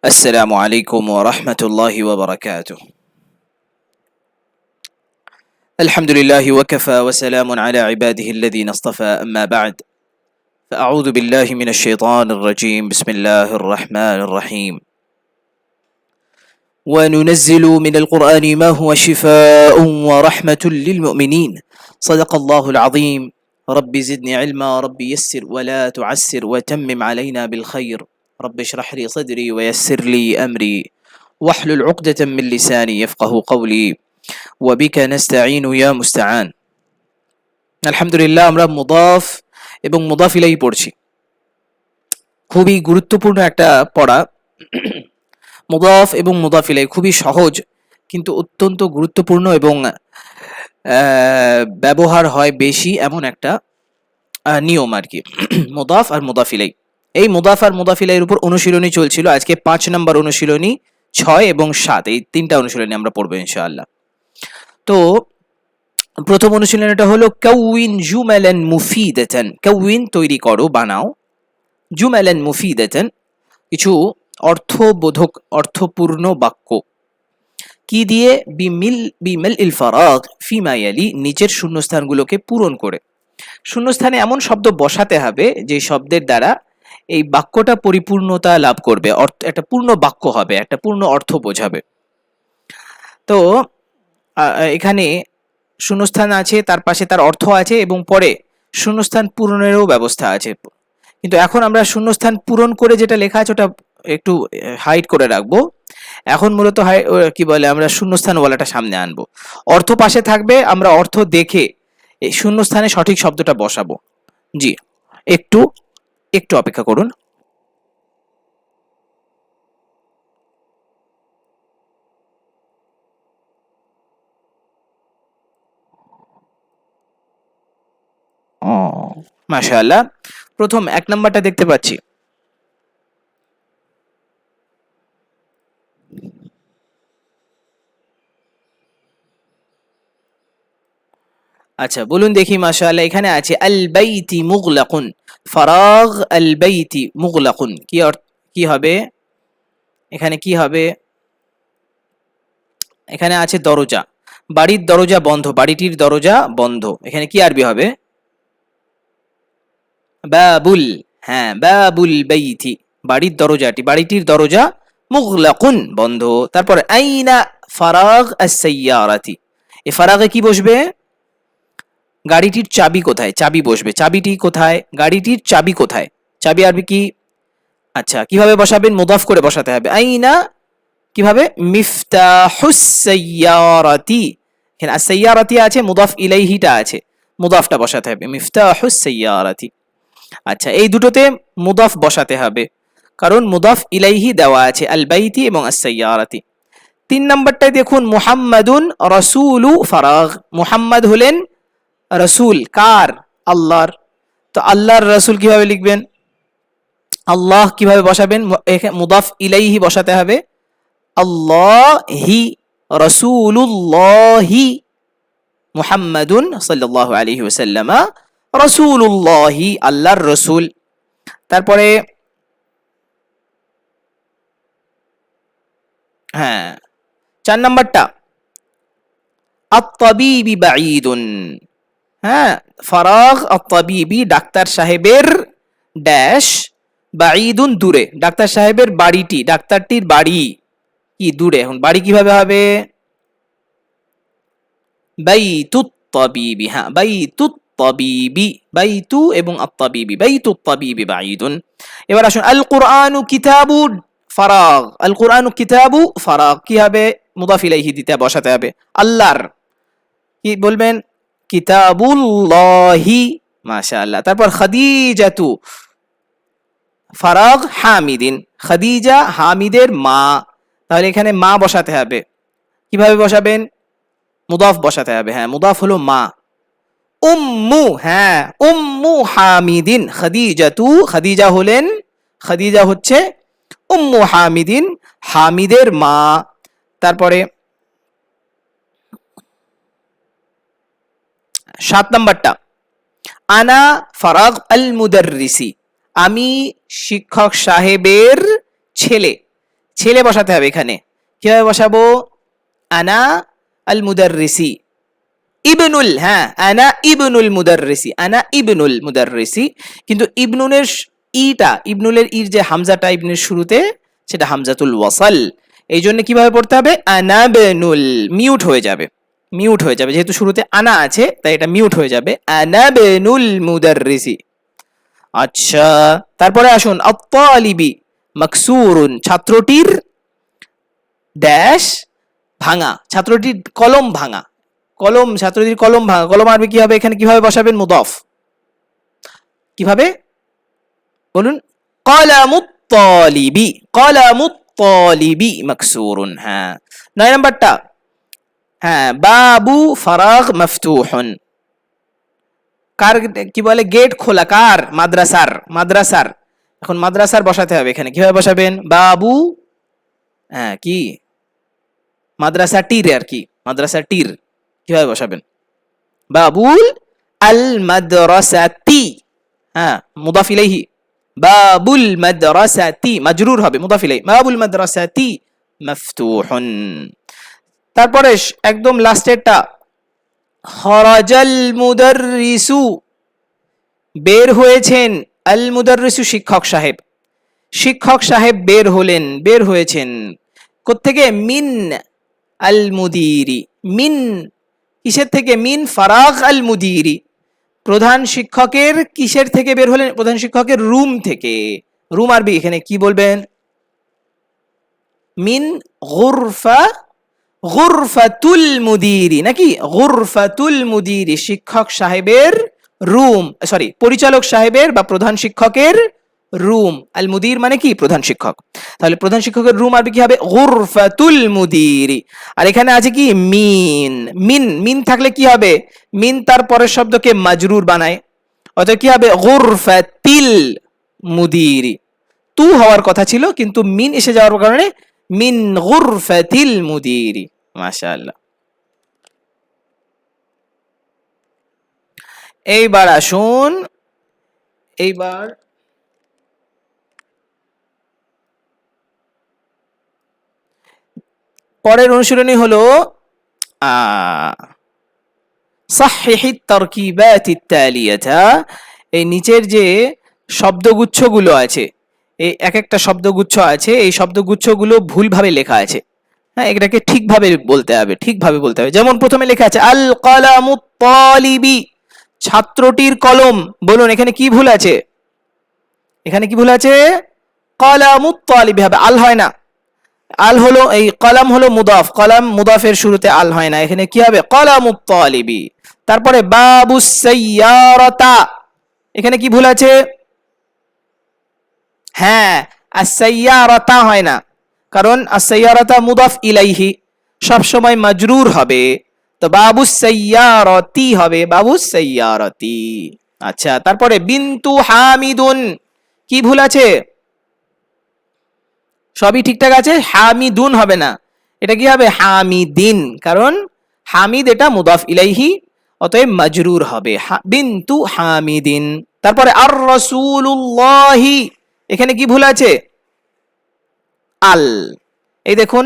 السلام عليكم ورحمة الله وبركاته. الحمد لله وكفى وسلام على عباده الذين اصطفى، أما بعد، فأعوذ بالله من الشيطان الرجيم. بسم الله الرحمن الرحيم. وننزل من القرآن ما هو شفاء ورحمة للمؤمنين. صدق الله العظيم. رب زدني علما، رب يسر ولا تعسر وتمم علينا بالخير. رب اشرح لي صدري ويسر لي أمري واحلل عقدة من لساني يفقه قولي وبك نستعين يا মুস্তাআন। আলহামদুলিল্লাহ, আমরা মুদাফ এবং মুদাফ ইলাইহি পড়ছি। খুবই গুরুত্বপূর্ণ একটা পড়া। মুদাফ এবং মুদাফ ইলাইহি খুবই সহজ, কিন্তু অত্যন্ত গুরুত্বপূর্ণ এবং ব্যবহার হয় বেশি এমন একটা নিয়ম আর কি। মুদাফ আর মুদাফ ইলাইহি, এই মুদাফ আর মুদাফ ইলাইহির উপর অনুশীলনী চলছিল। আজকে 5 নম্বর অনুশীলনী, 6 এবং 7, এই তিনটা অনুশীলনী আমরা পড়বো ইনশাআল্লাহ। তো প্রথম অনুশীলনীটা হলো কাউইন জুমালান মুফিদাতান। কাউইন তৈরি করো, বানাও, জুমালান মুফিদাতান কিছু অর্থবোধক অর্থপূর্ণ বাক্য। কি দিয়ে? বিমিল ইল ফারাগ ফিমা ইয়ালি, নিচের শূন্যস্থানগুলোকে পূরণ করে। শূন্যস্থানে এমন শব্দ বসাতে হবে যে শব্দের দ্বারা এই বাক্যটা পরিপূর্ণতা লাভ করবে, একটা পূর্ণ বাক্য হবে, একটা পূর্ণ অর্থ বোঝাবে। তো এখানে শূন্যস্থান আছে, তার পাশে তার অর্থ আছে এবং পরে শূন্যস্থান পূরণেরও ব্যবস্থা আছে। কিন্তু এখন আমরা শূন্যস্থান পূরণ করে যেটা লেখা আছে ওটা একটু হাইড করে রাখবো। এখন মূলত কি বলে, আমরা শূন্যস্থান ওয়ালাটা সামনে আনবো। অর্থ পাশে থাকবে, আমরা অর্থ দেখে এই শূন্যস্থানে সঠিক শব্দটা বসাবো। জি, একটু একটু অপেক্ষা করুন। মাশাআল্লাহ, প্রথম 1 নাম্বারটা দেখতে পাচ্ছি। আচ্ছা, বলুন দেখি। মাশাআল্লাহ, এখানে আছে আল বাইতি মুগলাকুন, ফারাগ আল বাইতি মুগলাকুন। কি হবে এখানে? কি হবে? এখানে আছে দরজা, বাড়ির দরজা বন্ধ, বাড়িটির দরজা বন্ধ। এখানে কি আরবি হবে? বাবুল। হ্যাঁ, বাবুল বাইতি, বাড়ির দরজাটি, বাড়িটির দরজা মুগলাকুন, বন্ধ। তারপর আইনা ফারাগ আস-সাইয়ারাতি, এই ফারাগে কি বসবে? গাড়িটির চাবি কোথায়? চাবি বসবে। চাবিটি কোথায়? গাড়িটির চাবি কোথায়? চাবি আরবি কি? আচ্ছা, কিভাবে বসাবেন? মুদাফ করে বসাতে হবে। আইনা কিভাবে? মিফতাহুস সাইয়ারাতি। এখানে আস-সাইয়ারাতি আছে, মুদাফ ইলাইহিটা আছে, মুদাফটা বসাতে হবে, মিফতাহুস সাইয়ারাতি। আচ্ছা, এই দুটোতে মুদাফ বসাতে হবে কারণ মুদাফ ইলাইহি দেওয়া আছে, আল বাইতি এবং আস-সাইয়ারাতি। 3 নাম্বারটায় দেখুন, মুহাম্মাদুন রাসূলু ফারাগ। মুহাম্মদ হলেন রাসূল, কার? আল্লাহর। তো আল্লাহর রাসূল কিভাবে লিখবেন? আল্লাহ কিভাবে বসাবেন? মুদাফ ইলাইহি বসাতে হবে, আল্লাহি, রাসূলুল্লাহি, মুহাম্মাদুন সাল্লাল্লাহু আলাইহি ওয়াসাল্লাম রাসূলুল্লাহি, আল্লাহর রাসূল। তারপরে হ্যাঁ, 4 নাম্বারটা আত-তাবিবি বাঈদুন। হ্যাঁ, ফারাগ আত-তাবিবি, ডাক্তার সাহেবের ড্যাশ, বাঈদুন, দূরে। ডাক্তার সাহেবের বাড়িটি, ডাক্তারটির বাড়ি কি? দূরে। এখন বাড়ি কিভাবে হবে? বাইতুত তাবিবি। হ্যাঁ, বাইতুত তাবিবি, বাইতু এবং আত-তাবিবি, বাইতুত তাবিবি বাঈদুন। এবার আসুন, আল কুরআনু কিতাবু ফারাগ। আল কুরআনু কিতাবু ফারাগ কি হবে? মুদাফ ইলাইহি দিতে বসাতে হবে, আল্লাহর। কি বলবেন? কিতাবুল্লাহি। মাশাআল্লাহ। তারপর খাদিজাতু ফারাগ হামিদিন, খাদিজা হামিদের মা। তাহলে এখানে মা বসাতে হবে। কিভাবে বসাবেন? মুদাফ বসাতে হবে। হ্যাঁ, মুদাফ হলো মা। উম্মু, হ্যাঁ, উম্মু হামিদিন, খাদিজাতু, খাদিজা হলেন, খাদিজা হচ্ছে উম্মু হামিদিন, হামিদের মা। তারপরে 7 নাম্বারটা, আনা ফারাগ আল মুদাররিসি, আমি শিক্ষক সাহেবের ছেলে। ছেলে বসাতে হবে এখানে। কিভাবে বসাবো? আনা আল মুদাররিসি ইবনুল, হ্যাঁ আনা ইবনুল মুদাররিসি, আনা ইবনুল মুদাররিসি। কিন্তু ইবনুলের ইবনুলের ইর যে হামজাটা ইবনের শুরুতে, সেটা হামজাতুল ওয়াসাল। এই জন্য কিভাবে পড়তে হবে? আনা বেনুল, মিউট হয়ে যাবে, মিউট হয়ে যাবে, যেহেতু শুরুতে আনা আছে তাই এটা মিউট হয়ে যাবে। আনা বেনুল মুদাররিসি। আচ্ছা, তারপরে আসুন, আত-তালিবি মাকসুরুন, ছাত্রটির ড্যাশ ভাঙা, ছাত্রটির কলম ভাঙা, কলম, ছাত্রটির কলম ভাঙা। কলম আরবি কি হবে? এখানে কিভাবে বসাবেন? মুদাফ। কিভাবে বলুন? কলামুত তালিবি, কলামুত তালিবি মাকসুরুন। হ্যাঁ, 9 নাম্বারটা, হ্যাঁ বাবু ফারাগ মফতুহুন, কার কি বলে? গেট খোলা, কার? মাদ্রাসার, মাদ্রাসার। এখন মাদ্রাসার বসাতে হবে এখানে, কিভাবে বসাবেন? বাবু, হ্যাঁ কি মাদ্রাসা টির আর কি, মাদ্রাসা টির কিভাবে বসাবেন? বাবুল আল মাদ্রাসাতি, হ্যাঁ মুদাফ ইলাইহি, বাবুল মাদ্রাসাতি মাজরুর হবে, মুদাফ ইলাইহি, বাবুল মাদ্রাসাতি মাফতুহুন। তারপরে একদম লাস্টেরটা, খরাজাল মুদাররিসু, বের হয়েছেন, আল মুদাররিসু শিক্ষক সাহেব, শিক্ষক সাহেব বের হলেন, বের হয়েছেন কোত্থেকে? মিন আল মুদিরি, মিন কিসের থেকে? মিন ফারাগ আল মুদিরি, প্রধান শিক্ষকের কিসের থেকে বের হলেন? প্রধান শিক্ষকের রুম থেকে। রুম আরবি এখানে কি বলবেন? মিন গুরফা, গুরফাতুল মুদিরি নাকি? গুরফাতুল মুদিরি, শিক্ষক সাহেবের রুম, সরি পরিচালক সাহেবের বা প্রধান শিক্ষকের রুম। আল মুদির মানে কি? প্রধান শিক্ষক। তাহলে প্রধান শিক্ষকের রুম আরবি কি হবে? গুরফাতুল মুদিরি। আর এখানে আছে কি? মিন, মিন, মিন থাকলে কি হবে? মিন তার পরের শব্দকে মাজরুর বানায়, অতএব কি হবে? গুরফাতিল মুদিরি। তু হওয়ার কথা ছিল কিন্তু মিন এসে যাওয়ার কারণে মিন গুরফাতিল মুদিরি। মাশাআল্লাহ। এইবার আসুন, এইবার পরের অনুশীলনী হলো সাহহিত তারকিবাতিত তালিয়াতা। এই নিচের যে শব্দগুচ্ছগুলো আছে, এই এক একটা শব্দগুচ্ছ আছে, এই শব্দগুচ্ছগুলো ভুলভাবে লেখা আছে, হ্যাঁ এটাকে ঠিকভাবে বলতে হবে, ঠিকভাবে বলতে হবে। যেমন প্রথমে লেখা আছে আল কলামুত তালিবি, ছাত্রটির কলম। বলুন এখানে কি ভুল আছে? এখানে কি ভুল আছে? কলামুত তালিবি হবে, আল হয় না। আল হলো, এই কলাম হলো মুদাফ, কলাম মুদাফের শুরুতে আল হয় না, এখানে কি হবে? কলামুত তালিবি। তারপরে বাবুস সাইয়ারাতা, এখানে কি ভুল আছে? হ্যাঁ, আস-সাইয়ারাতা হয় না, কারণ আস-সাইয়ারাতা মুদাফ ইলাইহি, সব সময় মাজরুর হবে, তো বাবুস সাইয়ারাতি হবে, বাবুস সাইয়ারাতি। আচ্ছা, তারপরে বিনতু হামিদুন, কি ভুল আছে? সবই ঠিকঠাক আছে, হামিদুন হবে না, এটা কি হবে? হামিদিন, কারণ হামিদ এটা মুদাফ ইলাইহি, অতএব মাজরুর হবে, বিনতু হামিদিন। তারপরে আর রাসূলুল্লাহি, এখানে কি ভুল আছে? আল, এই দেখুন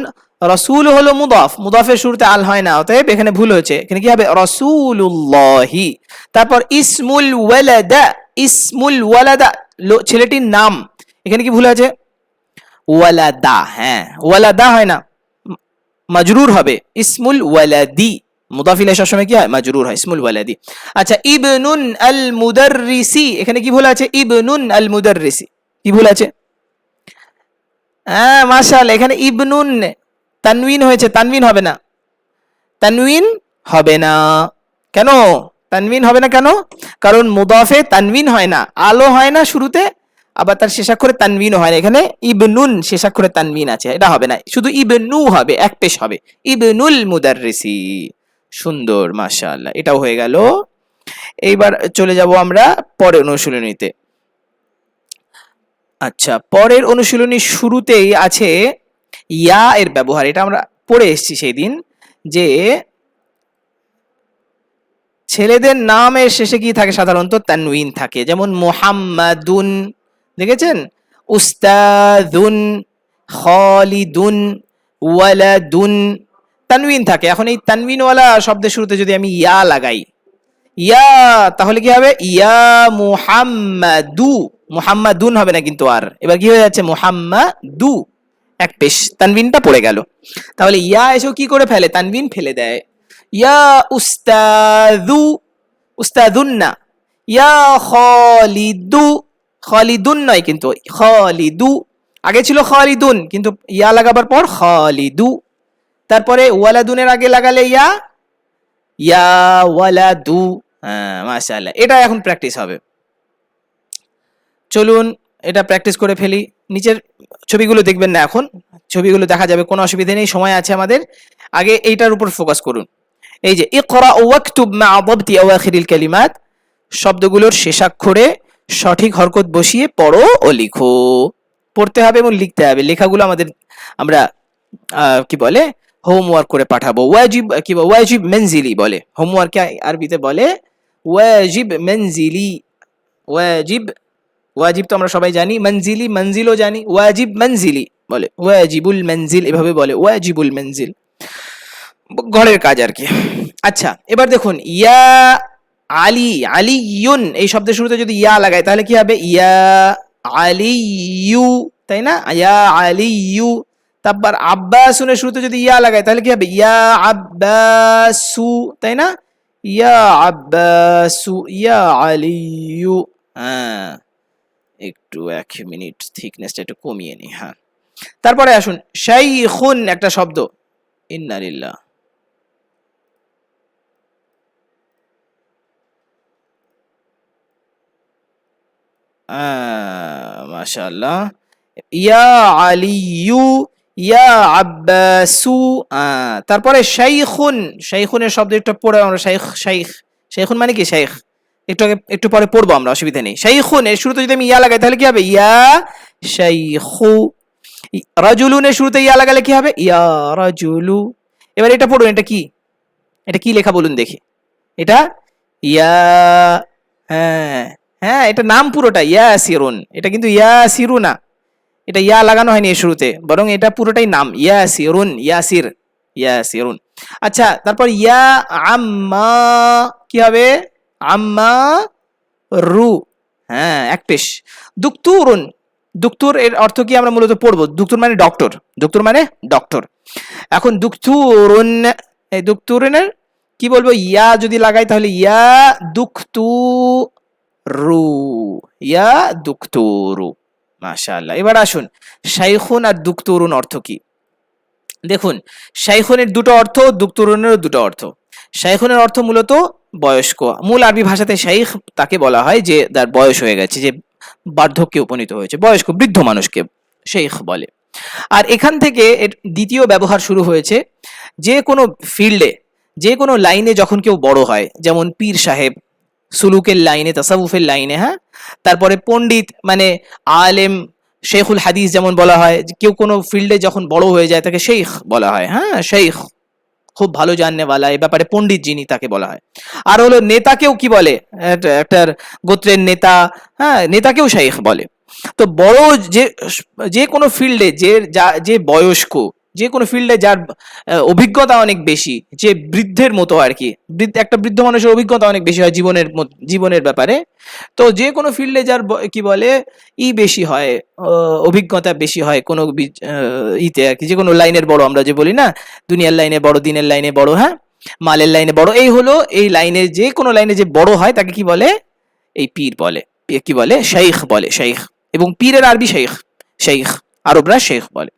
রাসূল হলো মুদাফ, মুদাফের শুরুতে আল হয় না, অতএব এখানে ভুল হয়েছে, এখানে কি হবে? রাসূলুল্লাহি। তারপর ইসমুল ওয়ালাদা, ইসমুল ওয়ালাদা ছেলেটির নাম, এখানে কি ভুল আছে? ওয়ালাদা, হ্যাঁ ওয়ালাদা হয় না, মাজরুর হবে, ইসমুল ওয়ালাদি, মুদাফ ইলাইহি সবসময় কি হয়? মাজরুর হয়, ইসমুল ওয়ালাদি। আচ্ছা, ইবনুন আল মুদাররিসি, এখানে কি ভুল আছে? ইবনুন আল মুদাররিসি, কি ভুল আছে? হ্যাঁ মাশাআল্লাহ, এখানে ইবনুন তানউইন হয়েছে, তানউইন হবে না, তানউইন হবে না। কেন তানউইন হবে না? কেন? কারণ মুদাফে তানউইন হয় না, আলো হয় না শুরুতে, আবার তার শেষাক্ষরে তানউইনও হয় না, এখানে ইবনুন শেষাক্ষরে তানউইন আছে, এটা হবে না, শুধু ইবনু হবে, এক পেশ হবে, ইবনুল মুদাররিসি। সুন্দর, মাশাআল্লাহ, এটাও হয়ে গেল। এইবার চলে যাব আমরা পরের অনুশীলনীতে। আচ্ছা, পরের অনুশীলনীর শুরুতেই আছে ইয়া এর ব্যবহার, এটা আমরা পড়ে এসেছি সেই দিন, যে ছেলেদের নামের শেষে কি থাকে? সাধারণত তানউইন থাকে, যেমন মুহাম্মাদুন, দেখেছেন? উস্তাদুন, খালিদুন, ওয়ালাদুন, তানবিন থাকে। এখন এই তানবিনওয়ালা শব্দের শুরুতে যদি আমি ইয়া লাগাই, ইয়া, তাহলে কি হবে? ইয়া মুহাম্মাদু, মুহাম্মাদুন হবে না কিন্তু আর, এবার কি হয়ে যাচ্ছে? মুহাম্মাদু, এক পেশ, তানবিনটা পড়ে গেল। তাহলে ইয়া এসেও কি করে ফেলে? তানবিন ফেলে দেয়। ইয়া উস্তাদু, উস্তাদুন না। ইয়া খালিদু, খালিদুন নয় কিন্তু, খালিদু, আগে ছিল খালিদুন কিন্তু ইয়া লাগাবার পর খালিদু। তারপরে ওয়ালাদুনের আগে লাগালে ইয়া, ইয়া ওয়ালাদু। হ্যাঁ, মাশাআল্লাহ, এটা এখন প্র্যাকটিস হবে। চলুন এটা প্র্যাকটিস করে ফেলি। নিচের ছবিগুলো দেখবেন না, এখন ছবিগুলো দেখা যাবে, কোনো অসুবিধা নেই, সময় আছে আমাদের। আগে এইটার উপর ফোকাস করুন। এই যে ইকরা ওয়াকতুব মা দাবতি আওয়াখিরিল কালিমাত, শব্দগুলোর শেষাক্ষরে সঠিক হরকত বসিয়ে পড়ো ও লিখো। পড়তে হবে এবং লিখতে হবে। লেখাগুলো আমাদের আমরা কি বলে হোমওয়ার্ক করে পাঠাবো। ওয়াজিব কি ওয়াজিব মঞ্জিলি বলে, হোমওয়ার্কে আরবিতে বলে ওয়াজিব মঞ্জিলি। ওয়াজিব, ওয়াজিব তো আমরা সবাই জানি, মঞ্জিলি মঞ্জিলও জানি, ওয়াজিব মঞ্জিলি বলে, ওয়াজিবুল মঞ্জিল এভাবে বলে, ওয়াজিবুল মঞ্জিল, ঘরের কাজ আর কি। আচ্ছা, এবার দেখুন ইয়া আলী, আলিয়ুন, এই শব্দের শুরুতে যদি ইয়া লাগাই তাহলে কি হবে? ইয়া আলিয়ু, তাই না? ইয়া আলিয়ু। তারপর আব্বাসুনের শুরুতে যদি ইয়া লাগাই তাহলে কি হবে? ইয়া আব্বাসু, তাই না? ইয়া আব্বাসু, ইয়া আলিয়ু। হ্যাঁ, একটু 1 মিনিট থিকনেসটা একটু কমিয়ে নি। হ্যাঁ, তারপরে আসুন শাইখুন, একটা শব্দ, ইন্না লিল্লাহ, মাশাআল্লাহ, ইয়া আলিয়ু, ইয়া আব্বাসু। তারপরে শাইখুন, শাইখুনের শব্দ একটু পড়ে আমরা, শাইখ, শাইখ, শাইখুন মানে কি? শাইখ, একটু আগে একটু পরে পড়বো আমরা, অসুবিধা নেই। শাইখুন এর শুরুতে যদি আমি ইয়া লাগাই তাহলে কি হবে? ইয়া শাইখু। রাজুলুনের শুরুতে ইয়া লাগালে কি হবে? ইয়া রাজুলু। এবার এটা পড়ুন, এটা কি? এটা কি লেখা বলুন দেখি? এটা ইয়া, হ্যাঁ হ্যাঁ, এটা নাম পুরোটা ইয়াসিরুন, এটা কিন্তু ইয়াসিরু না, এটা ইয়া লাগানো হয়নি এর শুরুতে, বরং এটা পুরোটাই নাম ইয়াসিরুন, ইয়াসির, ইয়াসিরুন। আচ্ছা, তারপর ইয়া আম্মা, কি হবে? আম্মা রু, হ্যাঁ, এক পেশ। দুক্তুরুন, দুক্তুর এর অর্থ কি আমরা মূলত পড়বো? দুক্তুর মানে ডক্টর, দুক্তুর মানে ডক্টর। এখন দুক্তুরুন, এই দুক্তুরুনের কি বলবো? ইয়া যদি লাগাই তাহলে ইয়া দুক্তু রু, ইয়া দুক্তুরু। মাশাআল্লাহ। এবার আসুন শাইখুন আর দুক্তুরুন অর্থ কি? দেখুন, শাইখুনের দুটো অর্থ, দুক্তুরুনেরও দুটো অর্থ। শাইখুনের অর্থ মূলত বয়স্ক, মূল আরবি ভাষাতে শাইখ তাকে বলা হয় যে তার বয়স হয়ে গেছে, যে বার্ধক্যে উপনীত হয়েছে, বয়স্ক বৃদ্ধ মানুষকে শেখ বলে। আর এখান থেকে এর দ্বিতীয় ব্যবহার শুরু হয়েছে, যে কোনো ফিল্ডে, যে কোনো লাইনে যখন কেউ বড় হয়, যেমন পীর সাহেব সুলুকের লাইনে, তাসাউফের লাইনে, হ্যাঁ, তারপরে পণ্ডিত মানে আলেম, শেখুল হাদিস যেমন বলা হয়, কেউ কোনো ফিল্ডে যখন বড় হয়ে যায় তাকে শেখ বলা হয়। হ্যাঁ, শেখ খুব ভালো জাননেওয়ালা, এ ব্যাপারে পণ্ডিত যিনি তাকে বলা হয়। আর হলো নেতাকেও কি বলে? একটা গোত্রের নেতা, হ্যাঁ, নেতাকেও শেখ বলে। তো বড় যে, যে কোনো ফিল্ডে যে বয়স্ক, যে কোনো ফিল্ডে যার অভিজ্ঞতা অনেক বেশি, যে বৃদ্ধের মতো আর কি, একটা বৃদ্ধ মানুষের অভিজ্ঞতা অনেক বেশি হয় জীবনের ব্যাপারে। তো যে কোনো ফিল্ডে যার কি বলে বেশি হয়, অভিজ্ঞতা বেশি হয় কোনো ইতে আর কি, যে কোনো লাইনের বড়, আমরা যে বলি না দুনিয়ার লাইনে বড়, দিনের লাইনে বড়, হ্যাঁ, মালের লাইনে বড়, এই হলো এই লাইনে, যে কোনো লাইনে যে বড় হয় তাকে কি বলে? এই পীর বলে, কি বলে? শাইখ বলে, শাইখ। এবং পীরের আরবি শাইখ, শাইখ, আরবরা শেখ বলে।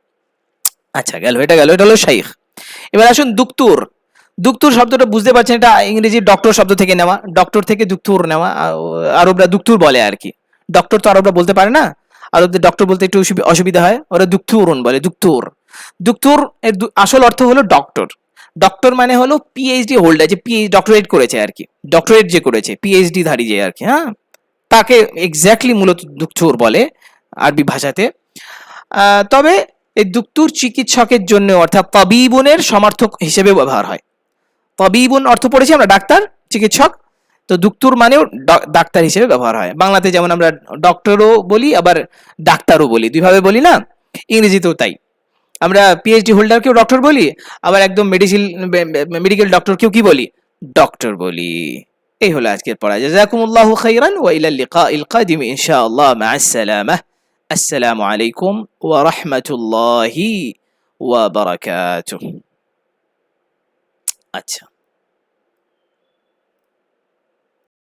আচ্ছা, গেল, এটা গেল, এটা হলো শাইখ। এবার আসুন দুক্তুর। দুক্তুর শব্দটা বুঝতে পারছেন, এটা ইংরেজি ডক্টর শব্দ থেকে নেওয়া, ডক্টর থেকে দুক্তুর নেওয়া, আরবরা দুক্তুর বলে আর কি। ডক্টর তো আরবরা বলতে পারে না, আরবদের ডক্টর বলতে একটু অসুবিধা হয়, ওরা দুক্তুরুন বলে, দুক্তুর। দুক্তুর এর আসল অর্থ হলো ডক্টর। ডক্টর মানে হলো পিএইচডি হোল্ডার, যে পিএইচডি ডক্টরেট করেছে আর কি, ডক্টরেট যে করেছে, পিএইচডি ধারী যে আর কি, হ্যাঁ, তাকে এক্স্যাক্টলি মূলত দুক্তুর বলে আরবি ভাষাতে। তবে এই দুক্তুর চিকিৎসকের জন্য, অর্থাৎ তাবিবুনের সমার্থক হিসেবে ব্যবহার হয়। তাবিবুন অর্থ পড়েছি আমরা ডাক্তার, চিকিৎসক, তো দুক্তুর মানেও ডাক্তার হিসেবে ব্যবহার হয়। বাংলাতে যেমন আমরা ডক্টরও বলি, আবার ডাক্তারও বলি, দুইভাবে বলি না। ইংরেজিতেও তাই। আমরা পিএইচডি হোল্ডারকেও ডক্টর বলি, আবার একদম মেডিকেল ডক্টরকেও কি বলি? ডক্টর বলি। এই হলো আজকের পড়া। জাযাকুমুল্লাহু খাইরান ওয়া ইলা লিকাইল কাদিম ইনশাআল্লাহ। মা'আস সালামাহ। আসসালামু আলাইকুম ওয়া রাহমাতুল্লাহি ওয়া বারাকাতুহু। আচ্ছা।